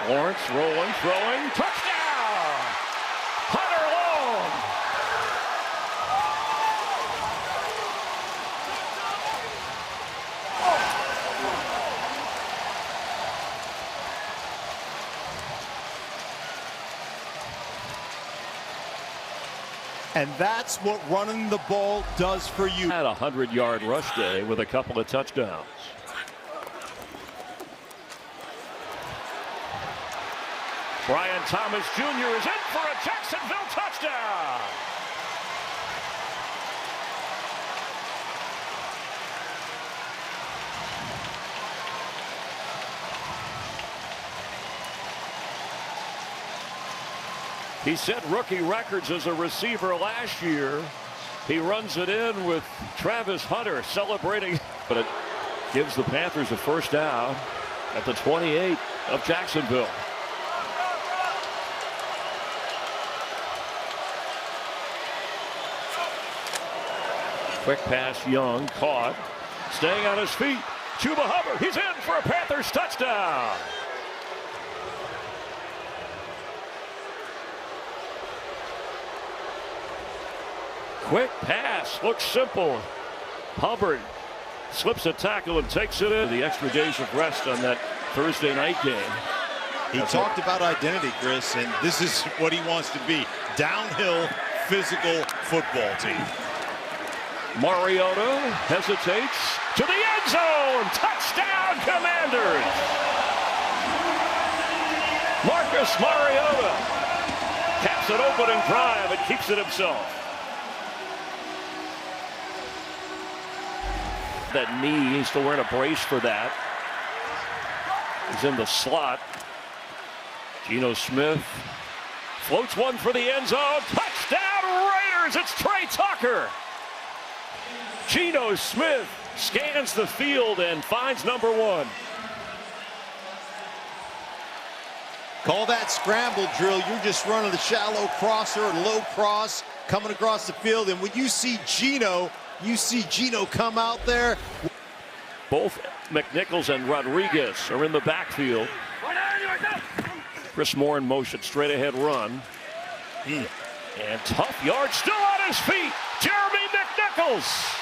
Lawrence rolling, throwing, touchdown! Hunter Long! And that's what running the ball does for you. Had a 100-yard rush day with a couple of touchdowns. Brian Thomas Jr. is in for a Jacksonville touchdown. He set rookie records as a receiver last year. He runs it in with Travis Hunter celebrating, but it gives the Panthers a first down at the 28 of Jacksonville. Quick pass, Young, caught, staying on his feet. Chuba Hubbard, he's in for a Panthers touchdown. Quick pass, looks simple. Hubbard slips a tackle and takes it in. The extra days of rest on that Thursday night game. He talked about identity, Chris, and this is what he wants to be. Downhill, physical football team. Mariota hesitates to the end zone. Touchdown, Commanders. Marcus Mariota caps an opening drive and keeps it himself. That knee, he's still wearing a brace for that. He's in the slot. Geno Smith floats one for the end zone. Touchdown Raiders, it's Trey Tucker. Geno Smith scans the field and finds number one. Call that scramble drill. You're just running the shallow crosser, low cross, coming across the field. And when you see Geno, come out there. Both McNichols and Rodriguez are in the backfield. Chris Moore in motion, straight ahead run. And tough yard, still on his feet. Jeremy McNichols.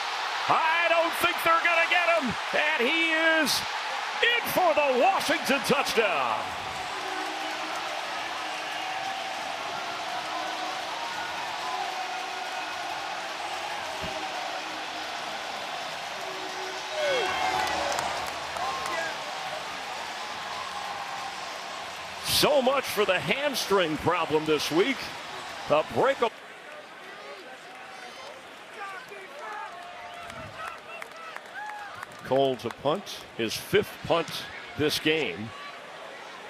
I don't think they're going to get him. And he is in for the Washington touchdown. So much for the hamstring problem this week. A breakup. Cole to punt, his fifth punt this game.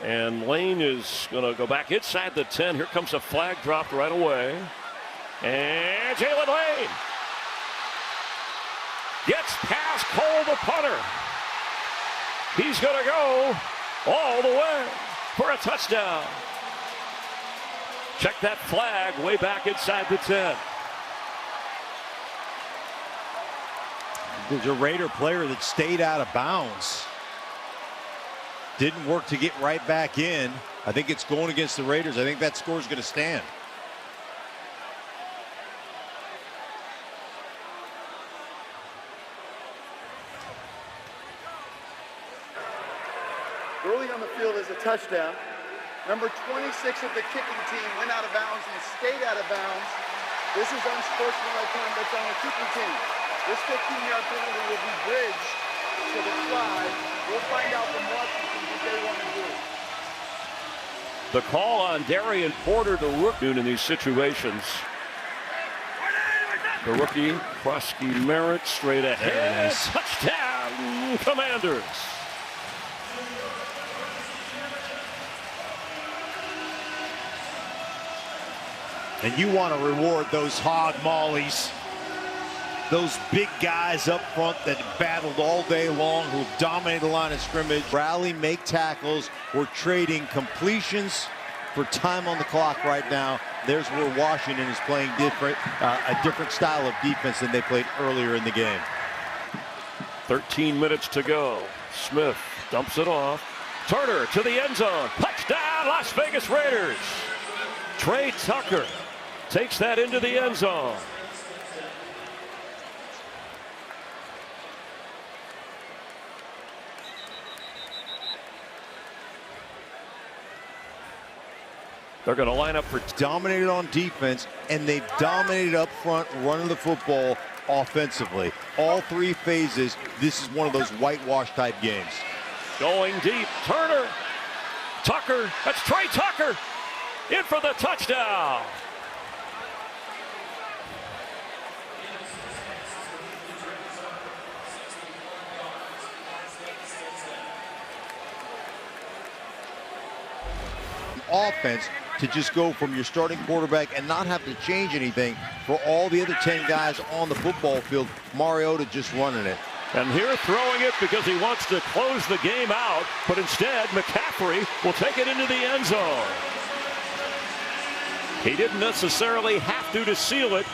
And Lane is going to go back inside the 10. Here comes a flag dropped right away. And Jalen Lane gets past Cole the punter. He's going to go all the way for a touchdown. Check that flag way back inside the 10. There's a Raider player that stayed out of bounds. Didn't work to get right back in. I think it's going against the Raiders. I think that score is going to stand. Early on the field is a touchdown. Number 26 of the kicking team went out of bounds and stayed out of bounds. This is unsportsmanlike conduct on the kicking team. This 15-yard penalty will be bridged to the flag. We'll find out from Washington what they want to do. The call on Darian Porter to rookie in these situations. The rookie, Krusky Merritt, straight ahead. Touchdown, Commanders. And you want to reward those hog mollies. Those big guys up front that battled all day long, who dominated the line of scrimmage. Rally, make tackles. We're trading completions for time on the clock right now. There's where Washington is playing a different style of defense than they played earlier in the game. 13 minutes to go. Smith dumps it off. Turner to the end zone. Touchdown, Las Vegas Raiders. Trey Tucker takes that into the end zone. They're going to line up for dominated on defense, and they've dominated up front running the football offensively. All three phases, this is one of those whitewash type games. going deep. Turner. Tucker. That's Trey Tucker. In for the touchdown. Offense to just go from your starting quarterback and not have to change anything for all the other 10 guys on the football field. Mariota just running it. And here throwing it because he wants to close the game out, but instead McCaffrey will take it into the end zone. He didn't necessarily have to seal it,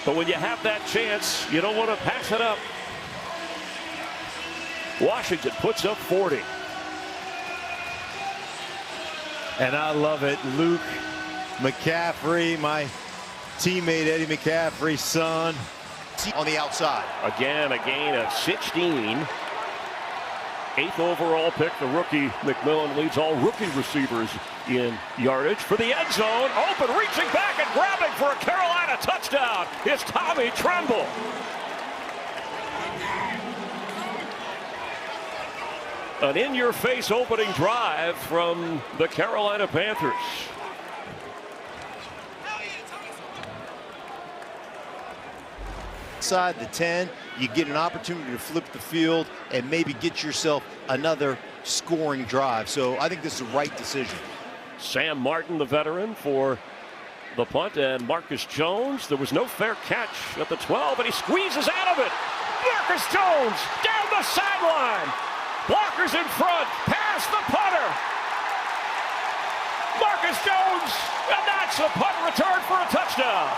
but when you have that chance, you don't want to pass it up. Washington puts up 40. And I love it. Luke McCaffrey, my teammate Eddie McCaffrey's son, on the outside. Again, a gain of 16. 8th overall pick. The rookie McMillan leads all rookie receivers in yardage. For the end zone, open, reaching back and grabbing for a Carolina touchdown. It's Tommy Tremble. An in-your-face opening drive from the Carolina Panthers. Inside the 10, you get an opportunity to flip the field and maybe get yourself another scoring drive. So I think this is the right decision. Sam Martin, the veteran, for the punt, and Marcus Jones. There was no fair catch at the 12, and he squeezes out of it. Marcus Jones down the sideline. Blockers in front, past the punter. Marcus Jones, and that's the punt return for a touchdown.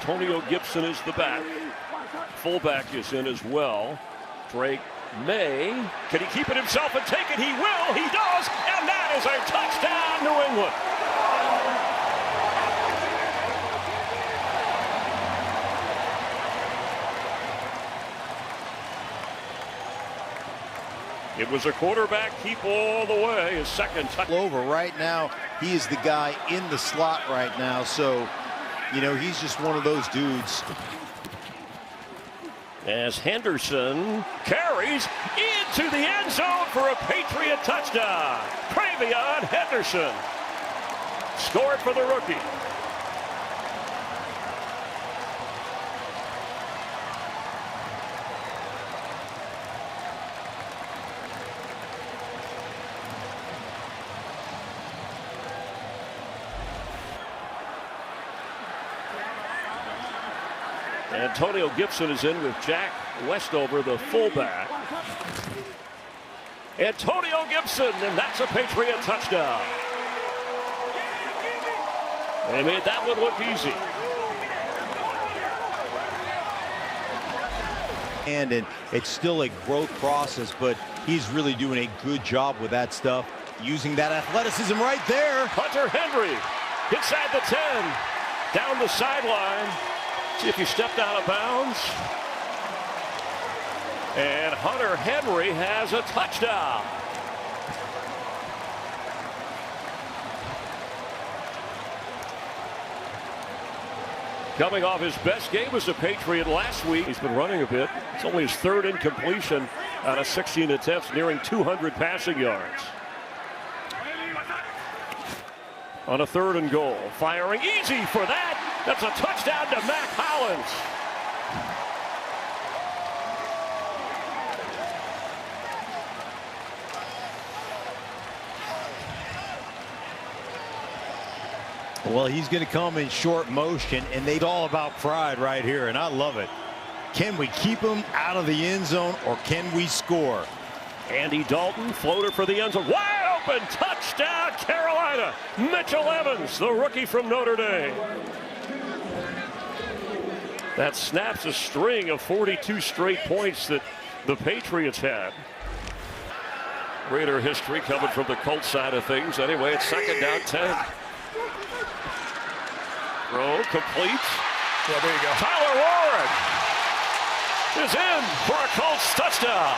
Antonio Gibson is the back. Fullback is in as well. Drake May. Can he keep it himself and take it? He will. He does. And that is a touchdown, New England. It was a quarterback keep all the way. His second touchdown. Over right now, he is the guy in the slot right now. So, you know, he's just one of those dudes. As Henderson carries into the end zone for a Patriot touchdown. Travion Henderson scored for the rookie. Antonio Gibson is in with Jack Westover, the fullback. Antonio Gibson, and that's a Patriot touchdown. They made that one look easy. And it's still a growth process, but he's really doing a good job with that stuff. Using that athleticism right there. Hunter Henry inside the 10. Down the sideline. See if he stepped out of bounds. And Hunter Henry has a touchdown. Coming off his best game as a Patriot last week. He's been running a bit. It's only his third incompletion out of 16 attempts, nearing 200 passing yards. On a 3rd and goal, firing easy for that. That's a touchdown to Mac Hollins. Well, he's going to come in short motion, and they're all about pride right here, and I love it. Can we keep him out of the end zone, or can we score? Andy Dalton, floater for the end zone. Wide open, touchdown, Carolina. Mitchell Evans, the rookie from Notre Dame. That snaps a string of 42 straight points that the Patriots had. Raider history coming from the Colts side of things. Anyway, it's second down 10. Throw complete. Yeah, there you go. Tyler Warren is in for a Colts touchdown.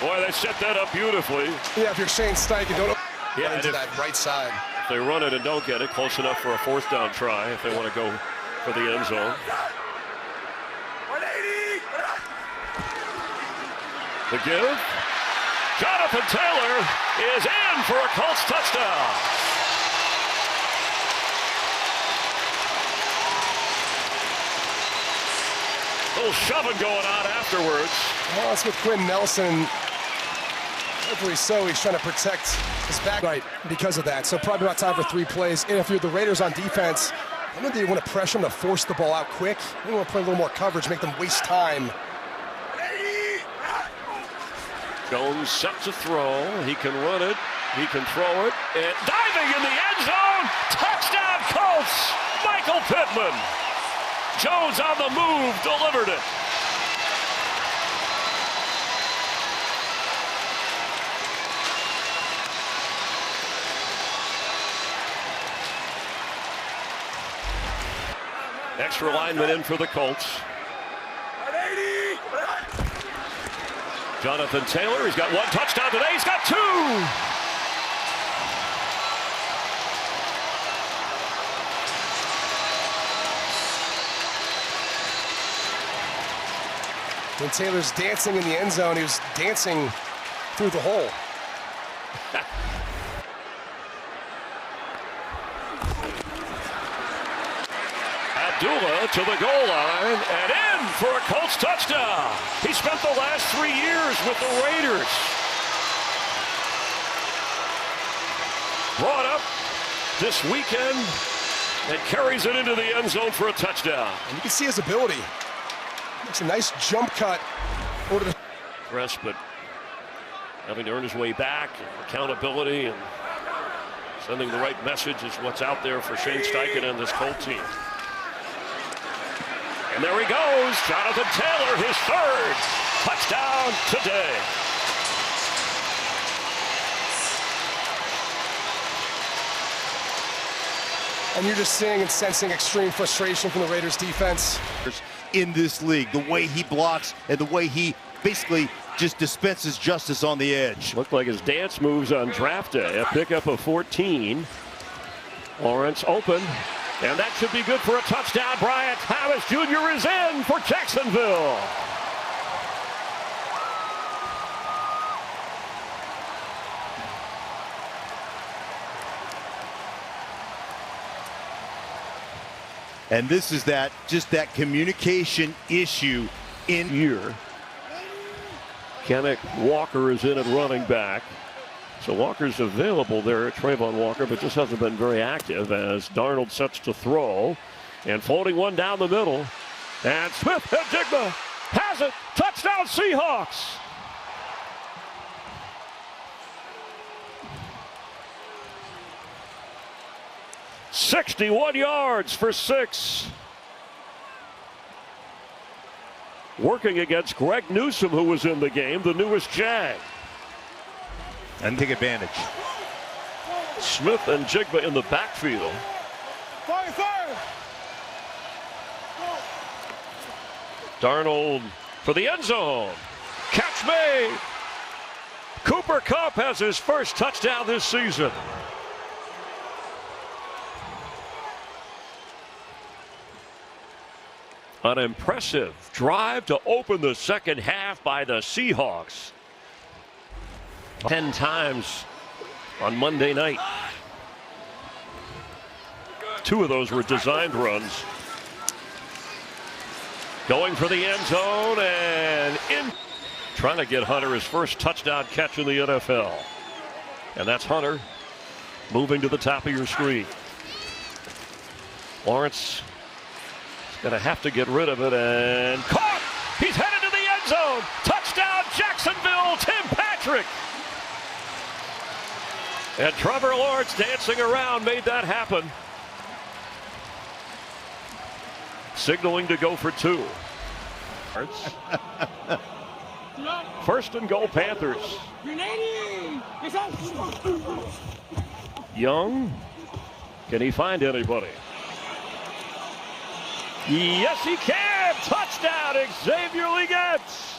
Boy, they set that up beautifully. Yeah, if you're Shane Steichen, don't Yeah, into that right side. If they run it and don't get it, close enough for a fourth down try if they want to go for the end zone. The give. Jonathan Taylor is in for a Colts touchdown. A little shoving going on afterwards. Well, it's with Quinn Nelson. Hopefully so. He's trying to protect his back right because of that. So probably about time for 3 plays. And if you're the Raiders on defense, I don't know if you want to pressure them to force the ball out quick. You want to play a little more coverage, make them waste time. Jones set to throw. He can run it. He can throw it. And diving in the end zone. Touchdown Colts. Michael Pittman. Jones on the move. Delivered it. Extra lineman in for the Colts. Jonathan Taylor, he's got 1 touchdown today. He's got 2. When Taylor's dancing in the end zone, he was dancing through the hole. Abdullah to the goal line and in for a Colts touchdown. He spent the last 3 years with the Raiders. Brought up this weekend and carries it into the end zone for a touchdown. And you can see his ability. Makes a nice jump cut. Press, but having to earn his way back, accountability, and sending the right message is what's out there for Shane Steichen and this Colt team. And there he goes, Jonathan Taylor, his 3rd touchdown today. And you're just seeing and sensing extreme frustration from the Raiders defense. In this league, the way he blocks and the way he basically just dispenses justice on the edge. Looked like his dance moves on draft day. A pickup of 14. Lawrence open. And that should be good for a touchdown. Bryant Thomas Jr. is in for Jacksonville. And this is just that communication issue in here. Kenneth Walker is in at running back. So Walker's available there, Trayvon Walker, but just hasn't been very active as Darnold sets to throw. And floating one down the middle. And Smith-Njigba has it. Touchdown Seahawks. "61 yards for 6. Working against Greg Newsome, who was in the game, the newest Jag. and take advantage. Smith-Njigba in the backfield. Darnold for the end zone. Catch made. Cooper Kupp has his first touchdown this season. An impressive drive to open the second half by the Seahawks. 10 times on Monday night. 2 of those were designed runs. Going for the end zone and in. Trying to get Hunter his first touchdown catch in the NFL. And that's Hunter moving to the top of your screen. Lawrence is going to have to get rid of it, and caught! He's headed to the end zone! Touchdown, Jacksonville, Tim Patrick! And Trevor Lawrence dancing around made that happen. Signaling to go for 2. First and goal, Panthers. Young, can he find anybody? Yes, he can! Touchdown, Xavier Legette!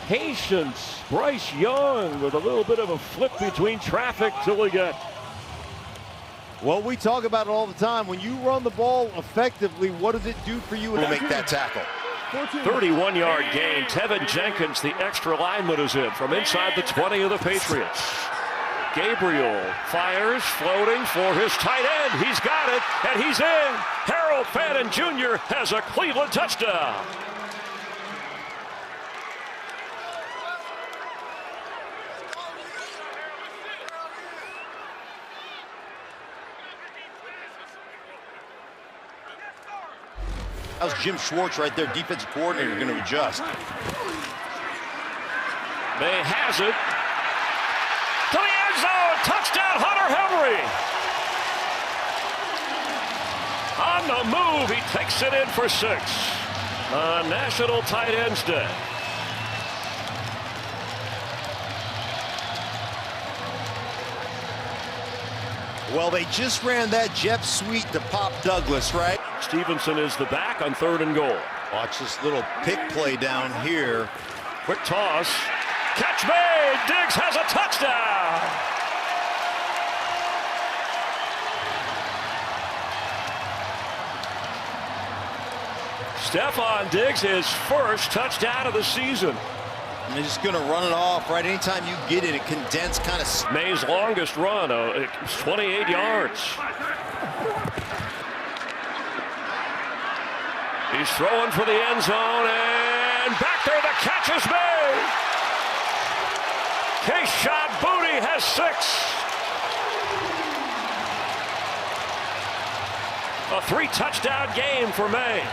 Patience. Bryce Young with a little bit of a flip between traffic to Legette. Well, we talk about it all the time. When you run the ball effectively, what does it do for you to make that tackle? 31-yard gain. Tevin Jenkins, the extra lineman, is in from inside the 20 of the Patriots. Gabriel fires, floating for his tight end. He's got it, and he's in. Harold Fannin Jr. has a Cleveland touchdown. That was Jim Schwartz right there, defensive coordinator, going to adjust. May has it. To the end zone. Touchdown, Hunter Henry. On the move, he takes it in for 6. National Tight Ends Day. Well, they just ran that jet sweep to Pop Douglas, right? Stevenson is the back on 3rd and goal. Watch this little pick play down here. Quick toss. Catch made. Diggs has a touchdown. Stephon Diggs, his first touchdown of the season. And they're just going to run it off, right? Anytime you get it, it condensed kind of. May's longest run, 28 yards. He's throwing for the end zone, and back there, the catch is made. Kayshon Boutte has 6. A 3-touchdown game for May.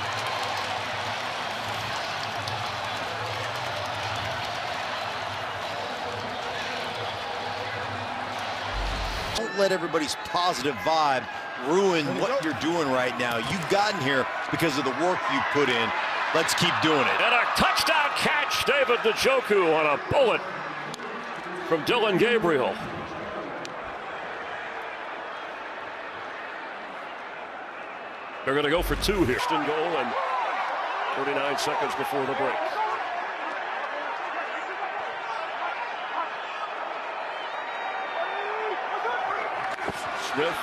Don't let everybody's positive vibe ruin what you're doing right now. You've gotten here because of the work you put in. Let's keep doing it. And a touchdown catch, David Njoku on a bullet from Dylan Gabriel. They're going to go for 2 here. First and goal, and 39 seconds before the break. Smith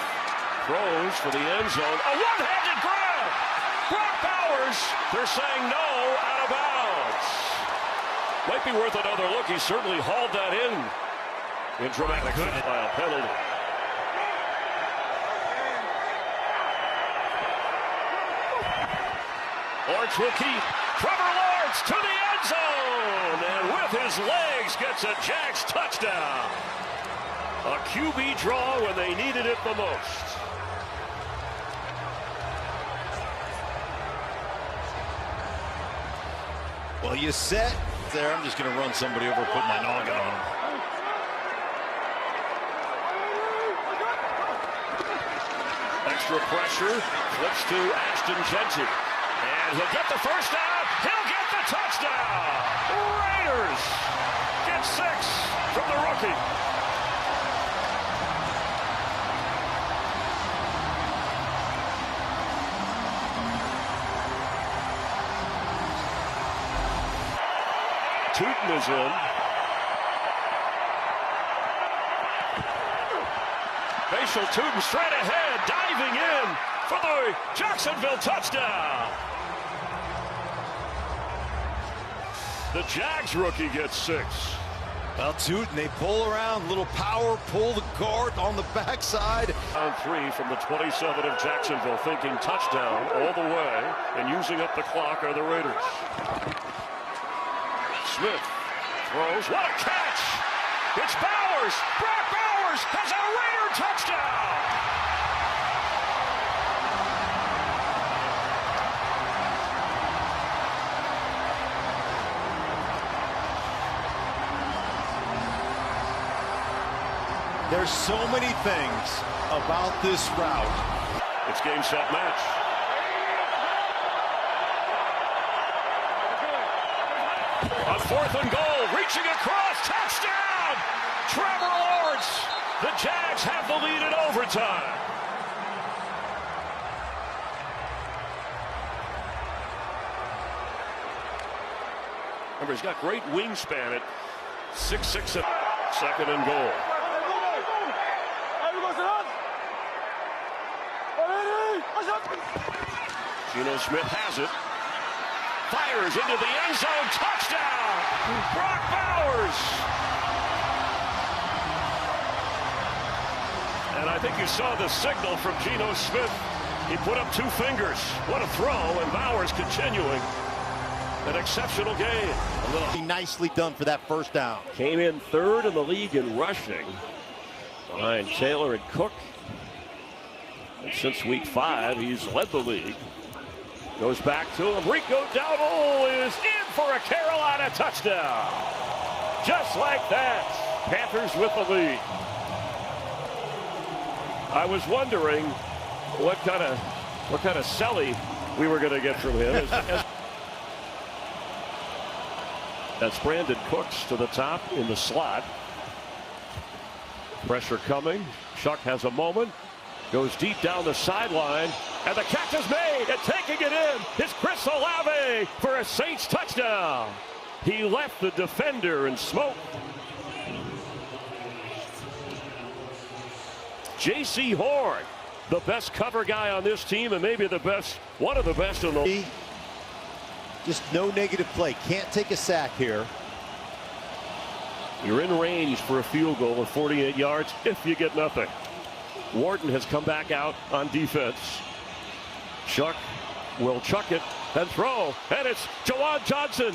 throws for the end zone. A one-handed grab! Brock Bowers, they're saying no, out of bounds. Might be worth another look. He certainly hauled that in dramatic by a penalty. Lawrence will keep. Trevor Lawrence to the end zone, and with his legs gets a Jags touchdown. A QB draw when they needed it the most. Well, you set there. I'm just going to run somebody over, put my noggin on him. Extra pressure, flips to Ashton Genty. And he'll get the first down. He'll get the touchdown. Raiders get 6 from the rookie. Tootin is in. Facial Tootin straight ahead, diving in for the Jacksonville touchdown. The Jags rookie gets 6. Well, Tootin, they pull around, little power, pull the guard on the backside. On 3 from the 27 of Jacksonville, thinking touchdown all the way, and using up the clock are the Raiders. Smith throws. What a catch! It's Bowers. Brock Bowers has a Raider touchdown. There's so many things about this route. It's game, set, match. On 4th and goal, reaching across, touchdown! Trevor Lawrence. The Jags have the lead in overtime. Remember, he's got great wingspan at 6'6". 2nd and goal. Geno Smith has it. Fires into the end zone. Touchdown! Brock Bowers! And I think you saw the signal from Geno Smith. He put up 2 fingers. What a throw, and Bowers continuing an exceptional game. Nicely done for that first down. Came in 3rd in the league in rushing behind Taylor and Cook. And since week 5, he's led the league. Goes back to him. Rico Dowdle is in for a Carolina touchdown. Just like that, Panthers with the lead. I was wondering what kind of celly we were going to get from him. That's Brandon Cooks to the top in the slot. Pressure coming. Chuck has a moment. Goes deep down the sideline, and the catch is made, and taking it in is Chris Olave for a Saints touchdown. He left the defender in smoke. J.C. Horn, the best cover guy on this team, and maybe the best, one of the best in the... Just no negative play. Can't take a sack here. You're in range for a field goal of 48 yards if you get nothing. Wharton has come back out on defense. Chuck will chuck it and throw, and it's Jawan Johnson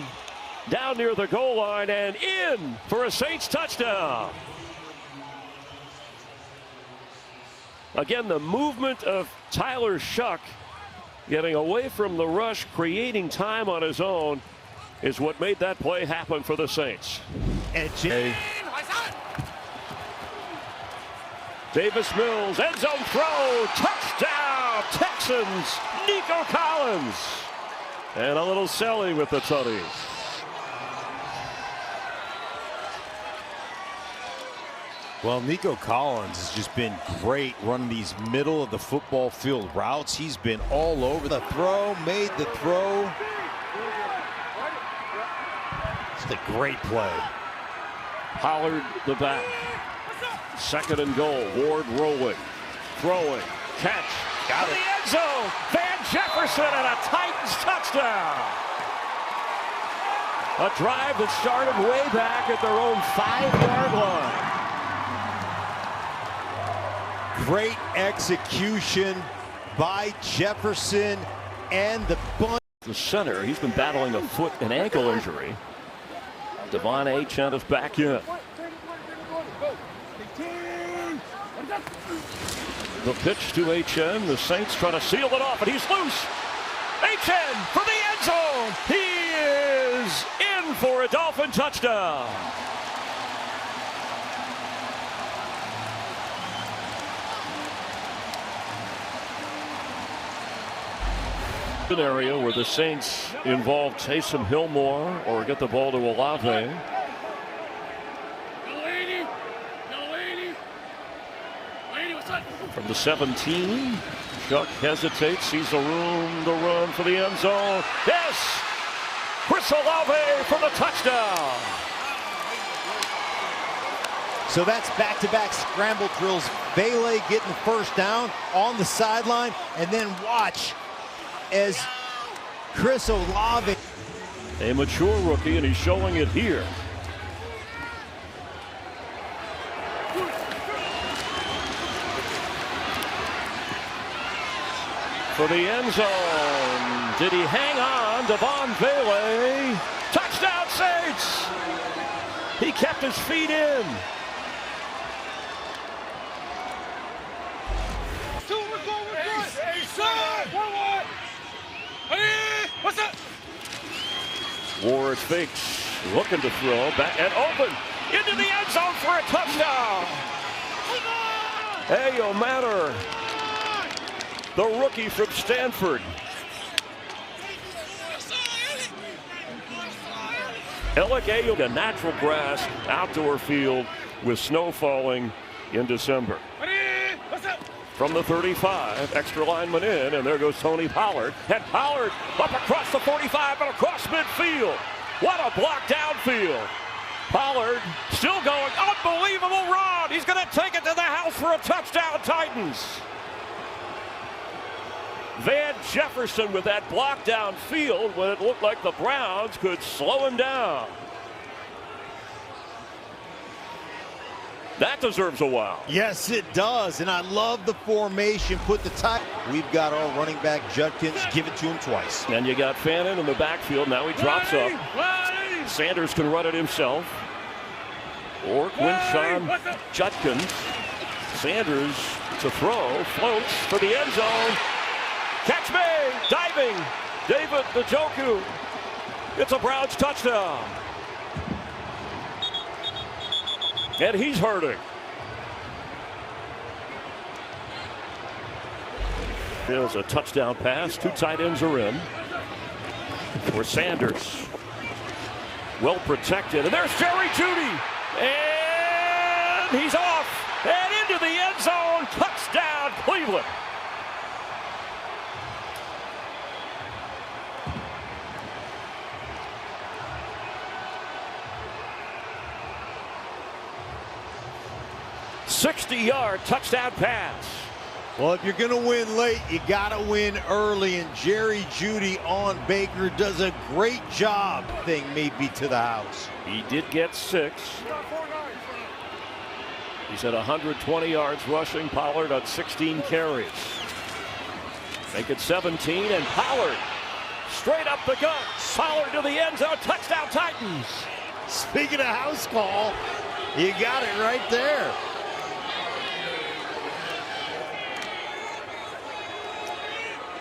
down near the goal line and in for a Saints touchdown. Again, the movement of Tyler Shuck getting away from the rush, creating time on his own, is what made that play happen for the Saints. And Davis Mills, end zone throw, touchdown, Texans, Nico Collins. And a little selling with the tutties. Well, Nico Collins has just been great running these middle of the football field routes. He's been all over the throw, made the throw. Just a great play. Pollard the back. 2nd and goal. Ward rolling, throwing, catch. Got it. The end zone. Van Jefferson and a Titans touchdown. A drive that started way back at their own 5-yard line. Great execution by Jefferson and the bunt. The center, he's been battling a foot and ankle injury. Devon Achane is back in. The pitch to Achane. The Saints trying to seal it off, and he's loose. Achane for the end zone. He is in for a Dolphin touchdown. Scenario where the Saints involve Taysom Hillmore or get the ball to Olave. From the 17, Chuck hesitates, sees a room to run for the end zone. Yes! Chris Olave for the touchdown. So that's back-to-back scramble drills. Bailey getting the first down on the sideline, and then watch as Chris Olave. A mature rookie, and he's showing it here. For the end zone. Did he hang on? Devon Bailey. Touchdown Saints. He kept his feet in. Ward fakes, looking to throw, back and open, into the end zone for a touchdown. Ayo Manor, the rookie from Stanford. Alec Ayo, a natural grass outdoor field with snow falling in December. From the 35, extra lineman in, and there goes Tony Pollard. And Pollard up across the 45 and across midfield. What a block downfield. Pollard still going, unbelievable run. He's going to take it to the house for a touchdown, Titans. Van Jefferson with that block downfield when it looked like the Browns could slow him down. That deserves a wow. Yes, it does, and I love the formation. Put the tight. We've got our running back Judkins. Give it to him twice. And you got Fannin in the backfield. Now he drops up. Sanders can run it himself. Or Quinshawn Judkins. Sanders to throw. Floats for the end zone. Catch me! Diving. David Njoku. It's a Browns touchdown. And he's hurting. There's a touchdown pass. Two tight ends are in for Sanders. Well protected. And there's Jerry Jeudy. And he's off. And into the end zone. Touchdown, Cleveland. '60-yard touchdown pass. Well, if you're going to win late, you got to win early, and Jerry Jeudy on Baker does a great job. Thing may be to the house. He did get 6. He's at 120 yards rushing. Pollard on 16 carries. Make it 17, and Pollard straight up the gut. Pollard to the end zone. Touchdown, Titans. Speaking of house call, you got it right there.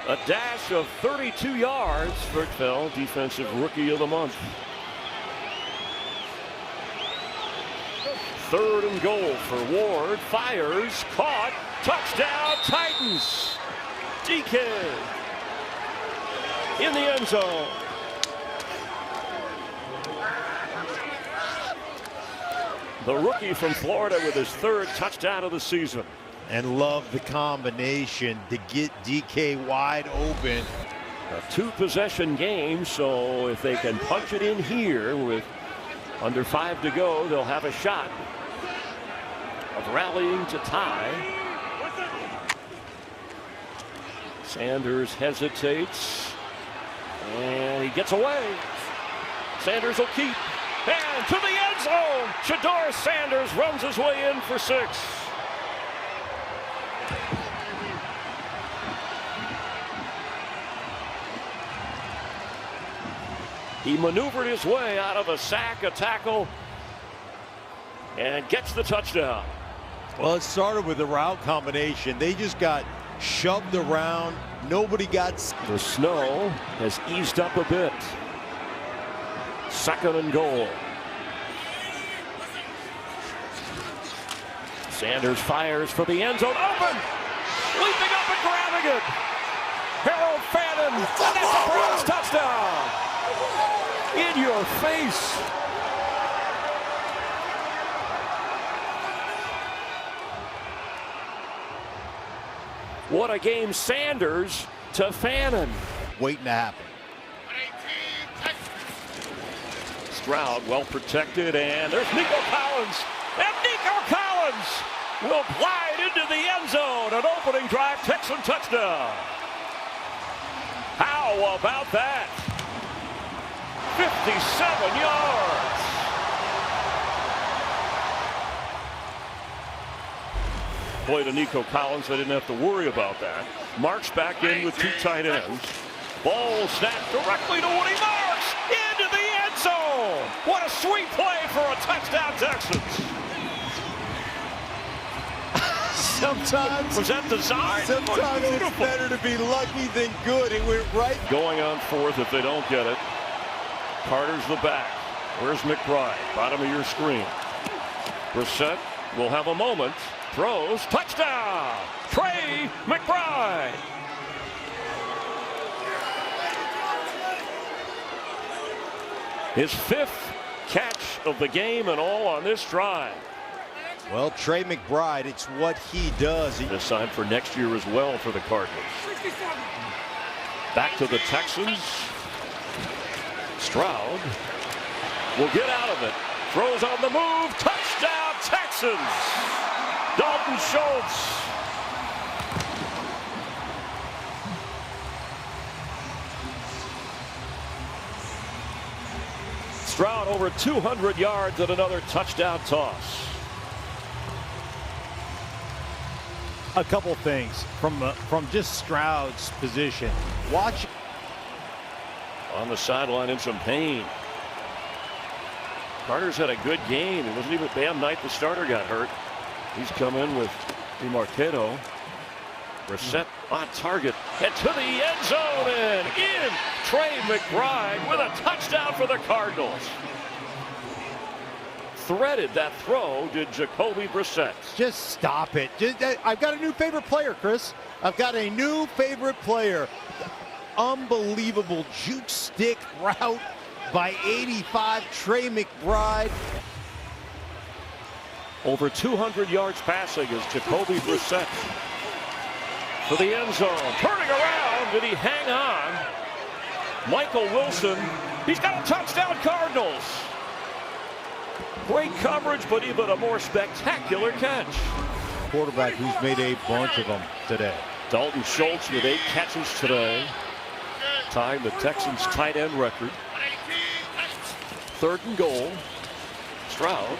A dash of 32 yards for Fell, defensive rookie of the month. 3rd and goal for Ward. Fires, caught, touchdown, Titans. DK in the end zone. The rookie from Florida with his 3rd touchdown of the season. And love the combination to get DK wide open. A 2-possession game, so if they can punch it in here with under 5 to go, they'll have a shot of rallying to tie. Sanders hesitates, and he gets away. Sanders will keep, and to the end zone. Shedeur Sanders runs his way in for 6. He maneuvered his way out of a sack, a tackle, and gets the touchdown. Well, it started with the route combination. They just got shoved around. Nobody got. The snow has eased up a bit. 2nd and goal. Sanders fires for the end zone. Open! Leaping up and grabbing it. Harold Fannin. And that's a Browns touchdown. In your face. What a game. Sanders to Fannin. Waiting to happen. Stroud well protected, and there's Nico Collins. And Nico Collins will glide into the end zone. An opening drive, Texan touchdown. How about that? 57 yards. Boy, to Nico Collins, they didn't have to worry about that. Marks back in with 2 tight ends. Ball snapped directly to Woody Marks into the end zone. What a sweet play for a touchdown, Texans. Sometimes, Was that designed? sometimes it's better to be lucky than good. It went right. Going on fourth if they don't get it. Carter's the back. Where's McBride? Bottom of your screen. Brissett will have a moment. Throws. Touchdown! Trey McBride. His fifth catch of the game and all on this drive. Well, Trey McBride, it's what he does. This sign for next year as well for the Cardinals. Back to the Texans. Stroud will get out of it. Throws on the move. Touchdown, Texans. Dalton Schultz. Stroud over 200 yards and another touchdown toss. A couple things from just Stroud's position. Watch. On the sideline in some pain. Carter's had a good game. It wasn't even a damn night the starter got hurt. He's come in with DeMarcado. Brissett on target. And to the end zone and in. Trey McBride with a touchdown for the Cardinals. Threaded that throw did Jacoby Brissett. Just stop it. I've got a new favorite player, Chris. I've got a new favorite player. Unbelievable juke stick route by 85 Trey McBride. Over 200 yards passing is Jacoby Brissett for the end zone. Turning around, did he hang on? Michael Wilson, he's got a touchdown, Cardinals. Great coverage, but even a more spectacular catch. Quarterback who's made a bunch of them today. Dalton Schultz with 8 catches today, tying the Texans' tight end record. 3rd and goal. Stroud,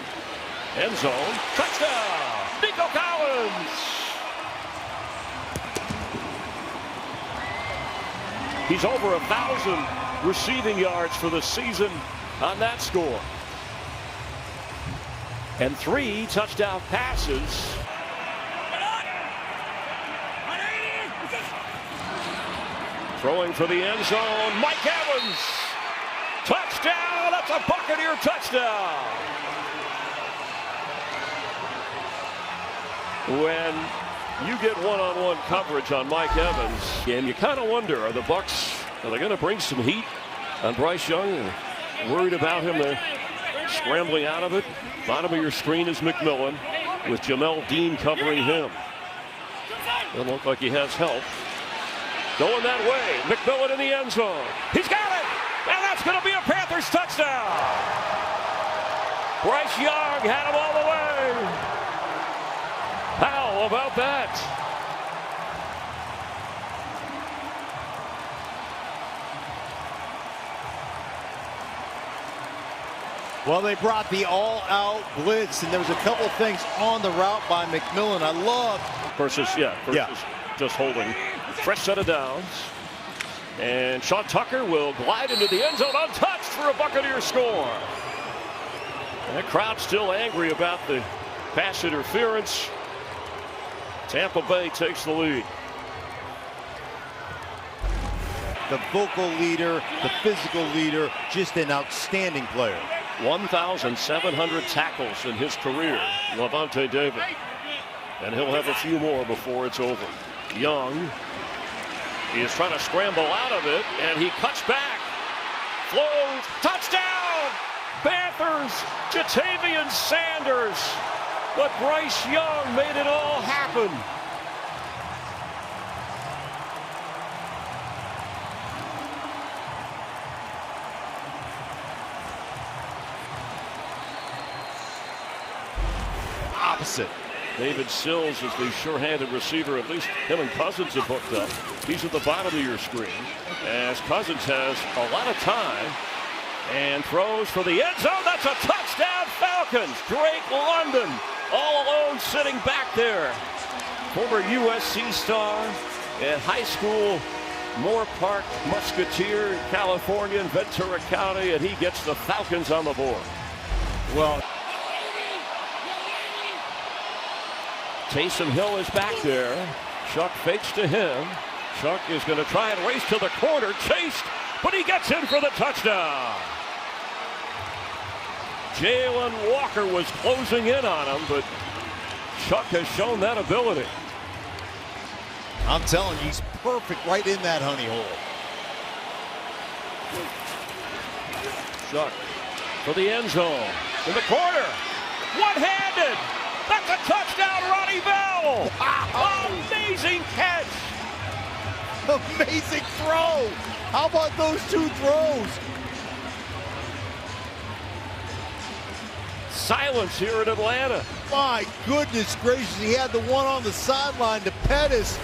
end zone, touchdown, Nico Collins. He's over 1,000 receiving yards for the season on that score. And 3 touchdown passes. Throwing for the end zone, Mike Evans. Touchdown, that's a Buccaneer touchdown. When you get one-on-one coverage on Mike Evans, and you kind of wonder, are the Bucs, are they going to bring some heat on Bryce Young? Worried about him there, scrambling out of it. Bottom of your screen is McMillan with Jamel Dean covering him. Doesn't look like he has help. Going that way, McMillan in the end zone. He's got it, and that's going to be a Panthers touchdown. Bryce Young had him all the way. How about that? Well, they brought the all-out blitz, and there was a couple things on the route by McMillan. I love. Versus just holding. Fresh set of downs. And Sean Tucker will glide into the end zone untouched for a Buccaneer score. That crowd still angry about the pass interference. Tampa Bay takes the lead. The vocal leader, the physical leader, just an outstanding player. 1,700 tackles in his career, Lavonte David. And he'll have a few more before it's over. Young, he is trying to scramble out of it, and he cuts back. Flows, touchdown! Panthers, Jatavian Sanders. But Bryce Young made it all happen. Opposite. David Sills is the sure-handed receiver. At least him and Cousins have hooked up. He's at the bottom of your screen as Cousins has a lot of time and throws for the end zone. That's a touchdown, Falcons. Drake London all alone sitting back there. Former USC star and high school Moore Park Musketeer, California, in Ventura County, and he gets the Falcons on the board. Well, Taysom Hill is back there. Shuck fakes to him. Shuck is going to try and race to the corner. Chased, but he gets in for the touchdown. Jalen Walker was closing in on him, but Shuck has shown that ability. I'm telling you, he's perfect right in that honey hole. Shuck for the end zone. In the corner. One-handed. That's a touchdown, Ronnie Bell. Wow. Amazing catch. Amazing throw. How about those two throws? Silence here in Atlanta. My goodness gracious, he had the one on the sideline to Pettis.